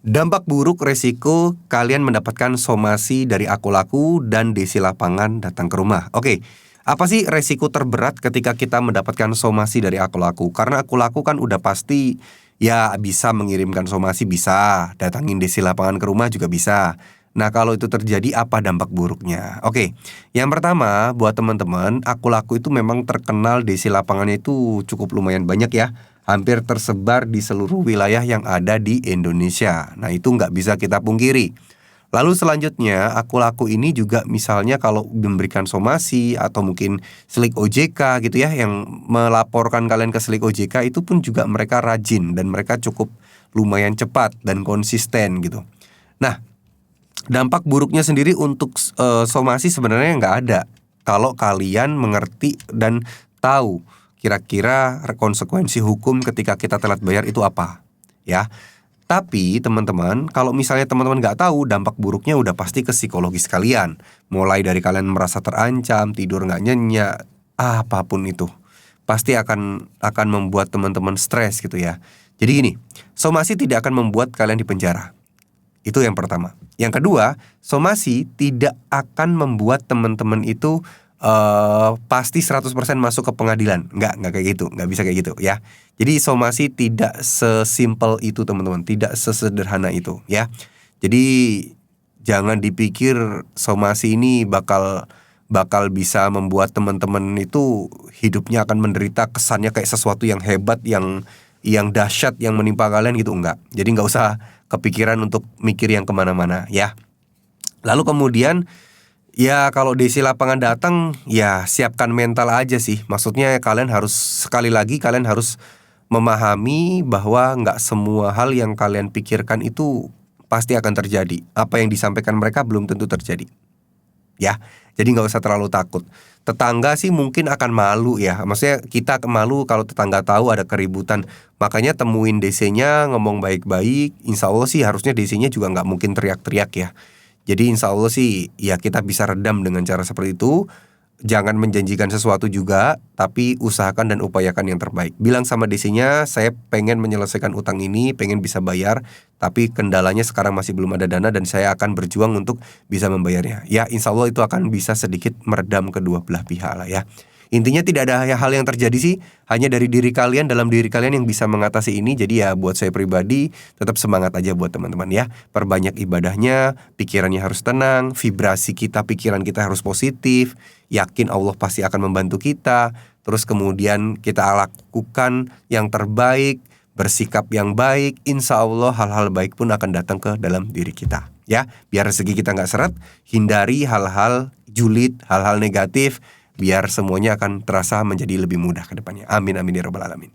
Dampak buruk resiko kalian mendapatkan somasi dari aku laku dan Desi Lapangan datang ke rumah. Oke, apa sih resiko terberat ketika kita mendapatkan somasi dari aku laku? Karena aku laku kan udah pasti ya bisa mengirimkan somasi, bisa datangin Desi Lapangan ke rumah juga bisa. Nah, kalau itu terjadi apa dampak buruknya? Oke, yang pertama buat teman-teman, aku laku itu memang terkenal Desi Lapangannya itu cukup lumayan banyak ya. Hampir tersebar di seluruh wilayah yang ada di Indonesia. Nah, itu nggak bisa kita pungkiri. Lalu selanjutnya, aku laku ini juga misalnya kalau memberikan somasi atau mungkin Slik OJK gitu ya, yang melaporkan kalian ke Slik OJK itu pun juga mereka rajin dan mereka cukup lumayan cepat dan konsisten gitu. Nah, dampak buruknya sendiri untuk somasi sebenarnya nggak ada kalau kalian mengerti dan tahu kira-kira konsekuensi hukum ketika kita telat bayar itu apa, ya. Tapi teman-teman, kalau misalnya teman-teman nggak tahu, dampak buruknya udah pasti ke psikologis kalian. Mulai dari kalian merasa terancam, tidur nggak nyenyak, apapun itu, pasti akan membuat teman-teman stres gitu ya. Jadi gini, somasi tidak akan membuat kalian di penjara. Itu yang pertama. Yang kedua, somasi tidak akan membuat teman-teman itu pasti 100% masuk ke pengadilan. Nggak kayak gitu, nggak bisa kayak gitu ya. Jadi somasi tidak sesimpel itu teman-teman, tidak sesederhana itu ya. Jadi jangan dipikir somasi ini bakal bisa membuat teman-teman itu hidupnya akan menderita, kesannya kayak sesuatu yang hebat, yang dahsyat yang menimpa kalian gitu, enggak. Jadi nggak usah kepikiran untuk mikir yang kemana-mana ya. Lalu kemudian ya kalau Desi Lapangan datang ya siapkan mental aja sih. Maksudnya kalian harus, sekali lagi kalian harus memahami bahwa nggak semua hal yang kalian pikirkan itu pasti akan terjadi. Apa yang disampaikan mereka belum tentu terjadi ya. Jadi nggak usah terlalu takut. Tetangga sih mungkin akan malu ya. Maksudnya kita malu kalau tetangga tahu ada keributan. Makanya temuin DC-nya, ngomong baik-baik. Insya Allah sih harusnya DC-nya juga nggak mungkin teriak-teriak ya. Jadi insya Allah sih ya kita bisa redam dengan cara seperti itu. Jangan menjanjikan sesuatu juga, tapi usahakan dan upayakan yang terbaik. Bilang sama DC-nya, saya pengen menyelesaikan utang ini, pengen bisa bayar, tapi kendalanya sekarang masih belum ada dana dan saya akan berjuang untuk bisa membayarnya. Ya insya Allah itu akan bisa sedikit meredam kedua belah pihak lah ya. Intinya tidak ada hal yang terjadi sih, hanya dari diri kalian, dalam diri kalian yang bisa mengatasi ini. Jadi ya buat saya pribadi tetap semangat aja buat teman-teman ya. Perbanyak ibadahnya, pikirannya harus tenang, vibrasi kita, pikiran kita harus positif. Yakin Allah pasti akan membantu kita. Terus kemudian kita lakukan yang terbaik, bersikap yang baik. Insya Allah hal-hal baik pun akan datang ke dalam diri kita ya. Biar rezeki kita gak seret, hindari hal-hal julid, hal-hal negatif, biar semuanya akan terasa menjadi lebih mudah ke depannya. Amin amin ya rabbal alamin.